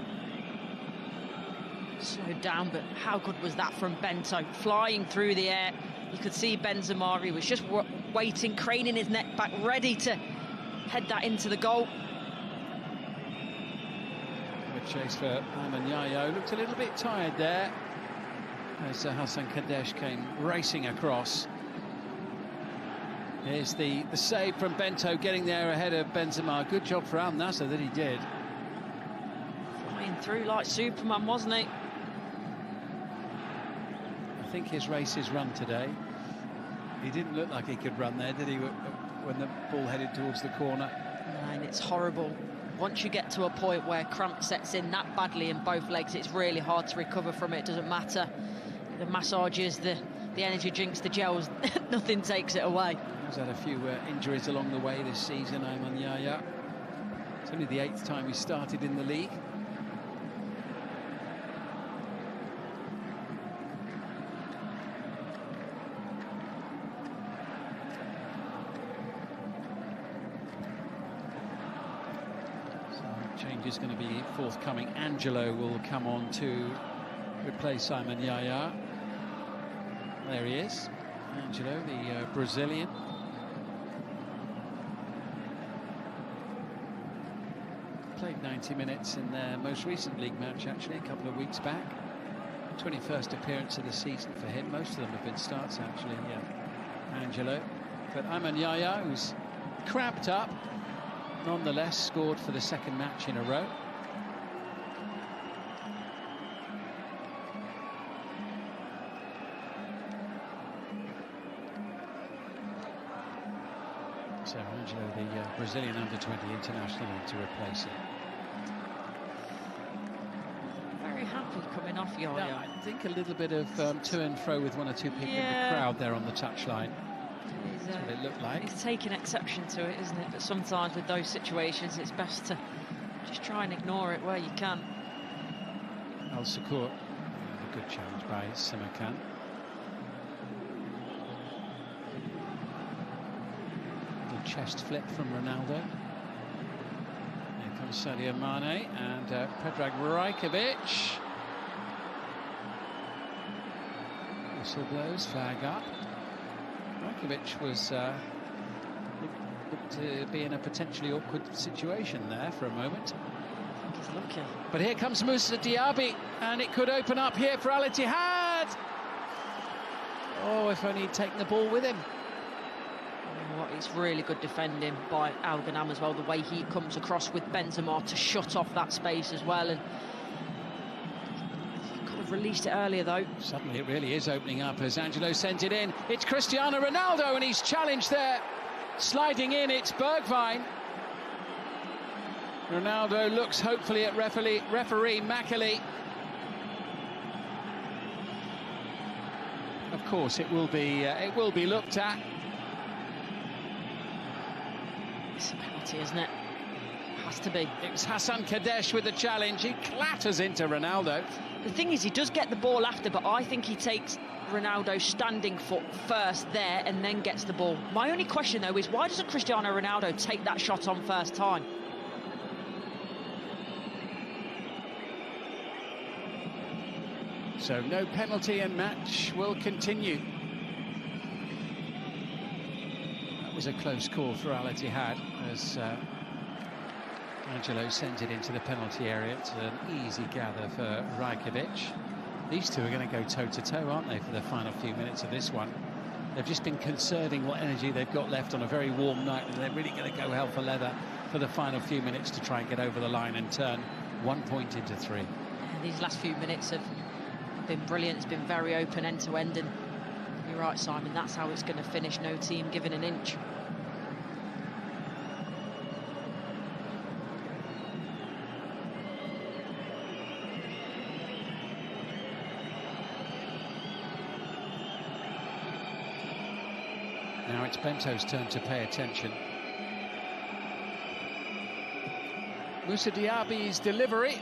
Slowed down, but how good was that from Bento? Flying through the air. You could see Benzema, he was just waiting, craning his neck back, ready to head that into the goal.
Good chase for Ayman Yaya. Looked a little bit tired there as Hassan Kadesh came racing across. Here's the save from Bento, getting there ahead of Benzema. Good job for Al Nassr that he did.
Flying through like Superman, wasn't he?
I think his race is run today. He didn't look like he could run there, did he, when the ball headed towards the corner?
And it's horrible. Once you get to a point where cramp sets in that badly in both legs, it's really hard to recover from it. It doesn't matter. The massages, the energy drinks, the gels, nothing takes it away.
He's had a few injuries along the way this season, Ayman Yaya. It's only the 8th time he started in the league. Change is going to be forthcoming. Angelo will come on to replace Ayman Yaya. There he is, Angelo, the Brazilian. Played 90 minutes in their most recent league match, actually, a couple of weeks back. 21st appearance of the season for him. Most of them have been starts, actually, yeah. Angelo. But Ayman Yaya, who's cramped up, nonetheless scored for the 2nd match in a row. So Angelo, the Brazilian under-20 international, to replace him.
Very happy coming off Yaya.
Yeah, I think a little bit of to and fro with one or two people in the crowd there on the touchline. That's what it looked like.
He's taking exception to it, isn't it? But sometimes with those situations, it's best to just try and ignore it where you can.
Al Sukur, a good challenge by Simakan. Good chest flip from Ronaldo. Here comes Sadio Mane and Predrag Rajkovic. Whistle blows, flag up. Rajkovic was looked to be in a potentially awkward situation there for a moment.
I think he's lucky.
But here comes Moussa Diaby, and it could open up here for Al Ittihad. Oh, if only he'd taken the ball with him.
It's really good defending by Al Ghanam as well, the way he comes across with Benzema to shut off that space as well. And he could have released it earlier, though.
Suddenly it really is opening up as Angelo sends it in. It's Cristiano Ronaldo, and he's challenged there. Sliding in, it's Bergwijn. Ronaldo looks hopefully at referee Macaulay. Of course, it will be looked at.
It's a penalty, isn't it? It has to be.
It's Hassan Kadesh with the challenge. He clatters into Ronaldo.
The thing is, he does get the ball after, but I think he takes Ronaldo's standing foot first there and then gets the ball. My only question, though, is why doesn't Cristiano Ronaldo take that shot on first time?
So no penalty, and match will continue. That was a close call for Al Ittihad as Angelo sends it into the penalty area. It's an easy gather for Rajkovic. These two are going to go toe-to-toe, aren't they, for the final few minutes of this one? They've just been conserving what energy they've got left on a very warm night, and they're really going to go hell for leather for the final few minutes to try and get over the line and turn 1 point into 3.
Yeah, these last few minutes have been brilliant. It's been very open end-to-end, and you're right, Simon, that's how it's going to finish. No team given an inch.
Now it's Bento's turn to pay attention. Moussa Diaby's delivery.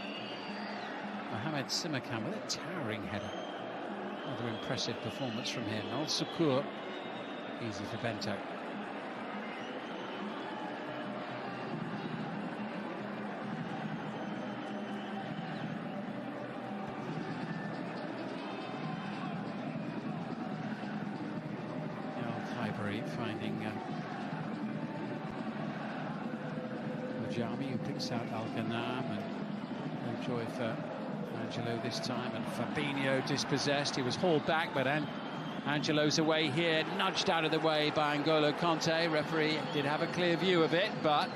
Mohamed Simakan with a towering header. Another impressive performance from him. Al Sukur, easy for Bento. Finding Mujami, who picks out Al-Ghanam, and no joy for Angelo this time, and Fabinho dispossessed. He was hauled back, but Angelo's away here, nudged out of the way by N'Golo Conte. Referee did have a clear view of it, but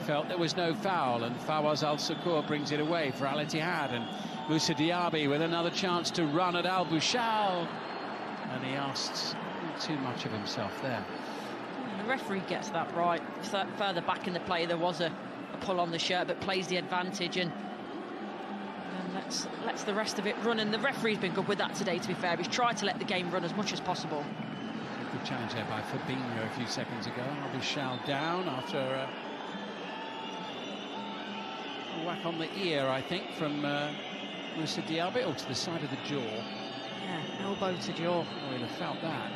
felt there was no foul, and Fawaz Al Sukur brings it away for Al Ittihad, and Moussa Diaby with another chance to run at Al Bouchal, and he asked too much of himself there.
The referee gets that right. Further back in the play, there was a pull on the shirt, but plays the advantage and lets the rest of it run. And the referee's been good with that today, to be fair. He's tried to let the game run as much as possible.
Good challenge there by Fabinho a few seconds ago. Al Bouchal down after a whack on the ear, I think, from Moussa Diaby, or to the side of the jaw.
Yeah, elbow to jaw.
Oh, he'd have felt that.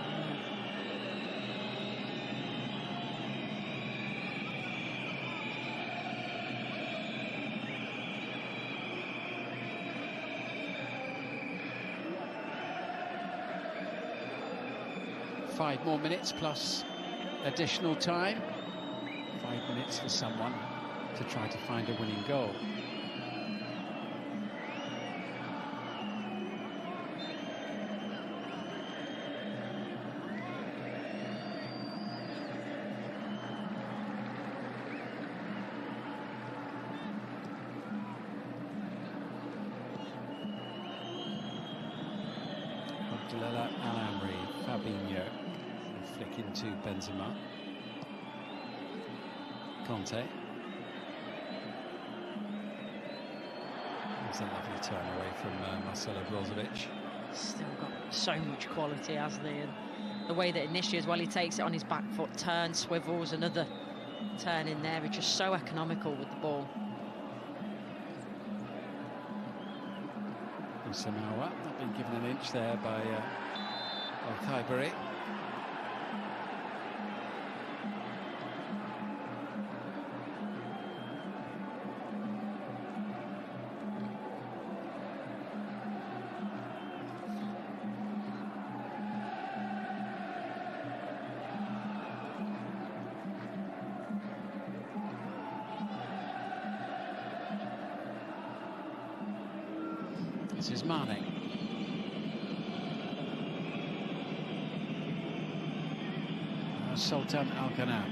Five more minutes plus additional time. 5 minutes for someone to try to find a winning goal. Fabinho, flick into Benzema. Conte. There's a lovely turn away from Marcelo Brozovic.
Still got so much quality, hasn't he? And the way that initially as well, he takes it on his back foot, turns, swivels, another turn in there. He's just so economical with the ball.
Samoa not been given an inch there by Al-Khaibari. This is Mane. Sultan Al-Ghanam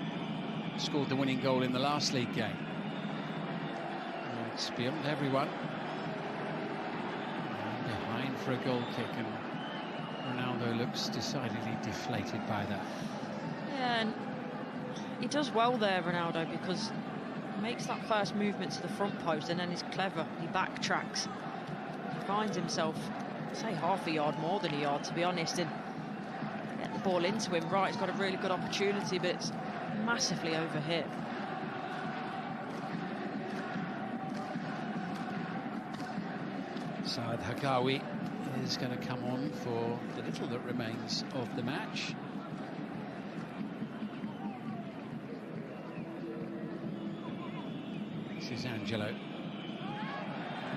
scored the winning goal in the last league game. It's beyond everyone. And behind for a goal kick, and Ronaldo looks decidedly deflated by that.
Yeah, and he does well there, Ronaldo, because he makes that first movement to the front post and then he's clever. He backtracks. He finds himself, say, half a yard more than a yard, to be honest, and get the ball into him. Right, he's got a really good opportunity, but it's massively overhit.
Saad Hagawi is going to come on for the little that remains of the match. This is Angelo.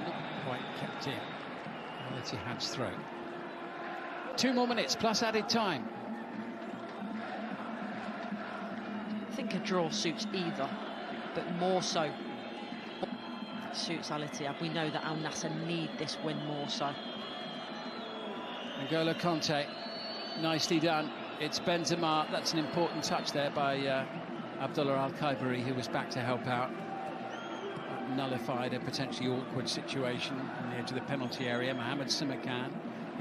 Not quite kept in. Al-Ittihad's throw. 2 more minutes plus added time.
I think a draw suits either, but more so suits Al-Ittihad. We know that Al Nassr need this win more so.
N'Golo Conte, nicely done. It's Benzema. That's an important touch there by Abdullah Al-Khaibari, who was back to help out. Nullified a potentially awkward situation on the edge of the penalty area. Mohamed Simakan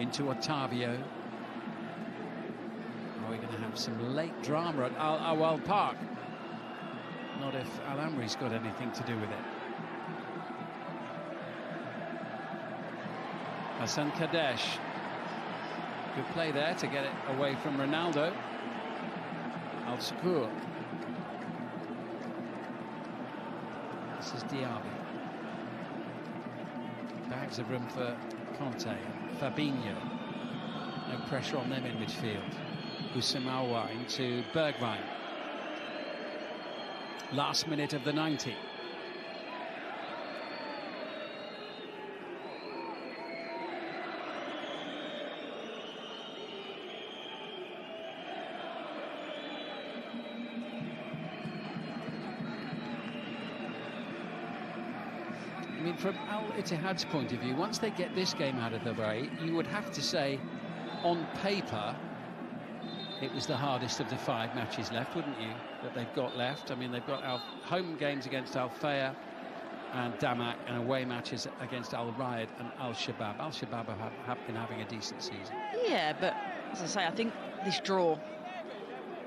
into Otavio. Are we going to have some late drama at Al Awal Park? Not if Al Amri's got anything to do with it. Hassan Kadesh. Good play there to get it away from Ronaldo. Al Sukur. This is Diaby. Bags of room for Conte. Fabinho. No pressure on them in midfield. Usamawa into Bergwijn. Last minute of the 90. I mean, from Al Ittihad's point of view, once they get this game out of the way, you would have to say, on paper, it was the hardest of the 5 matches left, wouldn't you, that they've got left? I mean, they've got home games against Al Fayha and Damak, and away matches against Al Riyadh and Al Shabab. Al Shabab have been having a decent season.
Yeah, but as I say, I think this draw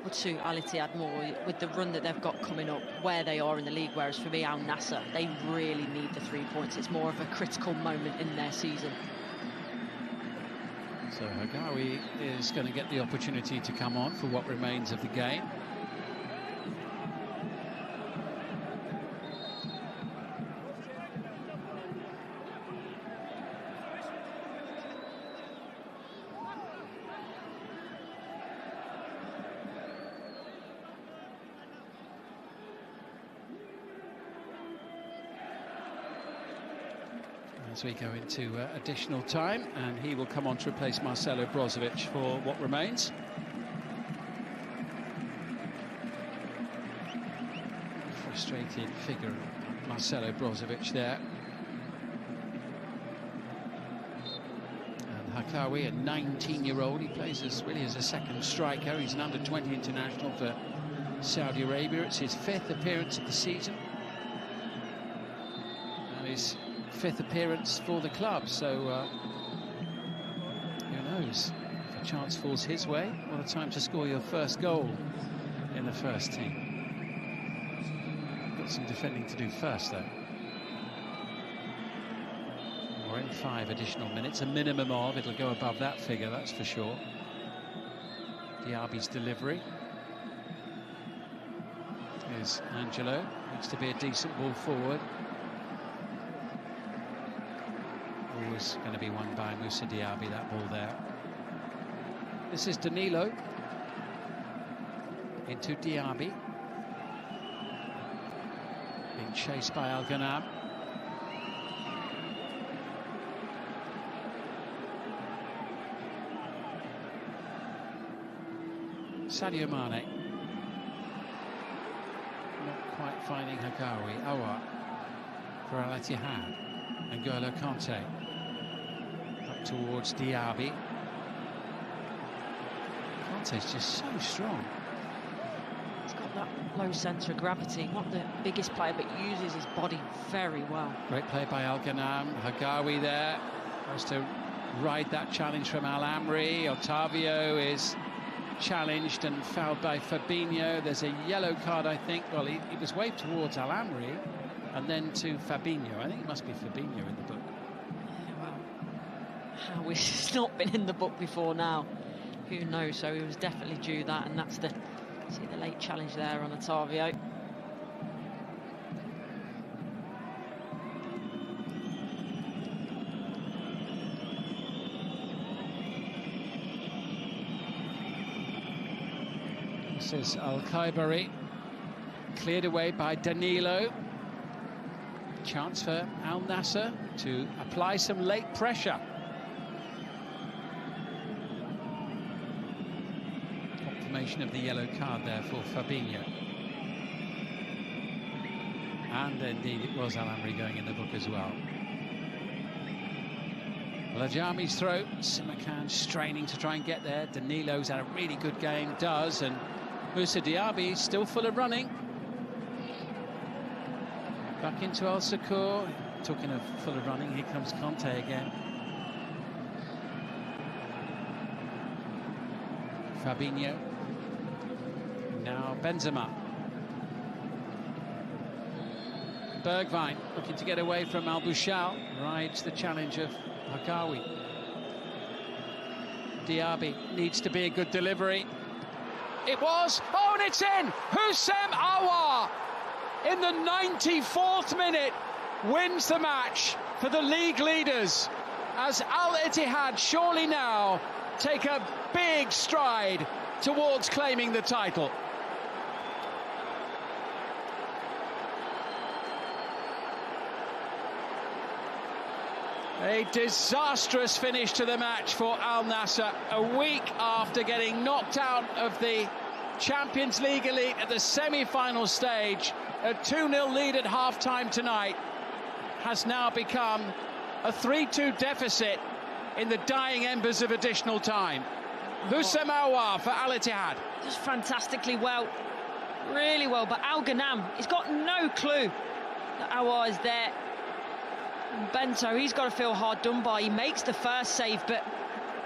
would suit Al Ittihad more with the run that they've got coming up, where they are in the league. Whereas for me, Al Nassr, they really need the 3 points. It's more of a critical moment in their season.
So Hagawi is going to get the opportunity to come on for what remains of the game. As we go into additional time, and he will come on to replace Marcelo Brozovic for what remains. Frustrated figure, Marcelo Brozovic there. And Hakawi, a 19-year-old, he plays really as a second striker. He's an under-20 international for Saudi Arabia. It's his 5th appearance of the season. And his 5th appearance for the club, so who knows if a chance falls his way. What a time to score your first goal in the first team. Got some defending to do first, though. We're in 5 additional minutes, a minimum of. It'll go above that figure, that's for sure. Diaby's delivery. Here's Angelo, needs to be a decent ball forward. Was going to be won by Moussa Diaby, that ball there. This is Danilo into Diaby, being chased by Al Ghanam. Sadio Mane not quite finding Hagawi. Aouar for Al Ittihad. And N'Golo Kanté up towards Diaby. Kanté's just so strong.
He's got that low centre of gravity. Not the biggest player, but uses his body very well.
Great play by Al Ghanam. Hagawi there has to ride that challenge from Al Amri. Otavio is challenged and fouled by Fabinho. There's a yellow card, I think. Well, he was waved towards Al Amri and then to Fabinho. I think it must be Fabinho in the book.
Yeah, well, how it's not been in the book before now, who knows? So he was definitely due that, and that's the late challenge there on Otavio.
This is Al-Khaibari, cleared away by Danilo. Chance for Al Nassr to apply some late pressure. Confirmation of the yellow card there for Fabinho. And indeed it was Al Amri going in the book as well. Lajami's throw, Simakan straining to try and get there. Danilo's had a really good game, does, and Moussa Diaby still full of running. Back into Al Sakur. Talking of full of running, here comes Kanté again. Fabinho. Now Benzema. Bergwijn looking to get away from Al Bouchal. Rides the challenge of Hagawi. Diaby needs to be a good delivery. It was. Oh, and it's in! Houssem Aouar in the 94th minute wins the match for the league leaders as Al Ittihad surely now take a big stride towards claiming the title. A disastrous finish to the match for Al Nassr, a week after getting knocked out of the Champions League elite at the semi-final stage. A 2-0 lead at half-time tonight has now become a 3-2 deficit in the dying embers of additional time. Houssem Aouar for Al Ittihad.
Just fantastically well, really well, but Al Ghanam, he's got no clue that Aouar is there. And Bento, he's got to feel hard done by. He makes the first save, but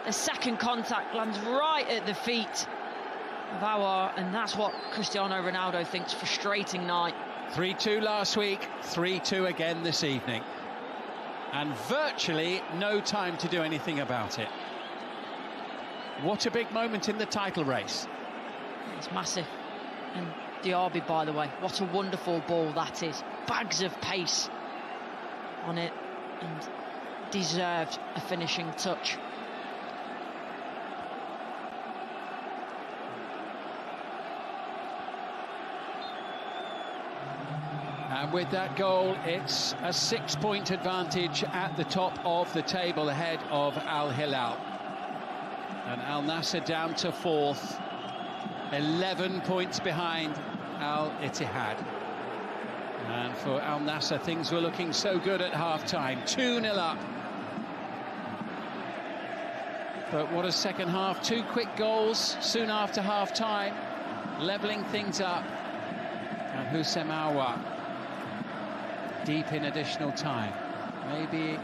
the second contact lands right at the feet of Aouar, and that's what Cristiano Ronaldo thinks. Frustrating night.
3-2 last week, 3-2 again this evening. And virtually no time to do anything about it. What a big moment in the title race.
It's massive. And Diaby, by the way, what a wonderful ball that is. Bags of pace on it, and deserved a finishing touch.
And with that goal, it's a 6-point advantage at the top of the table ahead of Al Hilal. And Al Nassr down to 4th, 11 points behind Al Ittihad. And for Al Nassr, things were looking so good at half-time, 2-0 up. But what a second half, 2 quick goals soon after half-time, levelling things up. And Houssem Aouar deep in additional time. Maybe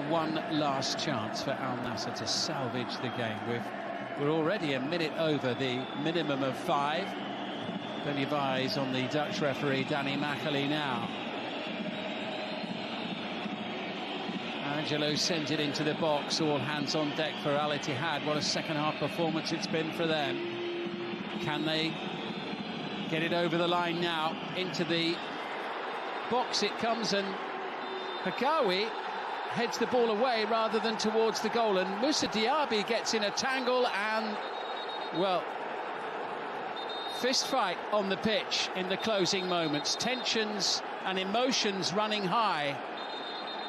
one last chance for Al Nassr to salvage the game. We're already a minute over the minimum of 5. Plenty of eyes on the Dutch referee, Danny Macaulay now. Angelo sends it into the box, all hands on deck for Al Ittihad. What a second half performance it's been for them. Can they get it over the line now? Into the box it comes, and Hakawi heads the ball away rather than towards the goal, and Moussa Diaby gets in a tangle, and, well, fist fight on the pitch in the closing moments. Tensions and emotions running high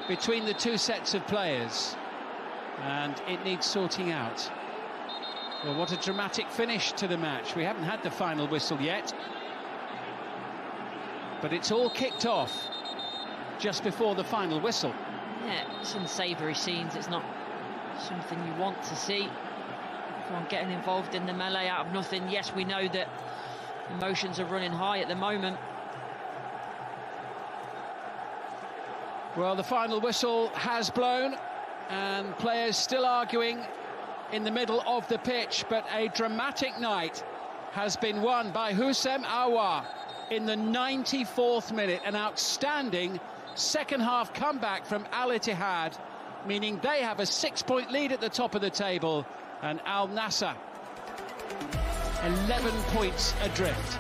between the two sets of players, and it needs sorting out. Well, what a dramatic finish to the match. We haven't had the final whistle yet, but it's all kicked off just before the final whistle.
Yeah, it's unsavoury scenes. It's not something you want to see. Everyone getting involved in the melee out of nothing. Yes, we know that emotions are running high at the moment.
Well, the final whistle has blown, and players still arguing in the middle of the pitch, but a dramatic night has been won by Houssem Aouar in the 94th minute. An outstanding second half comeback from Al Ittihad, meaning they have a 6-point lead at the top of the table, and Al Nassr 11 points adrift.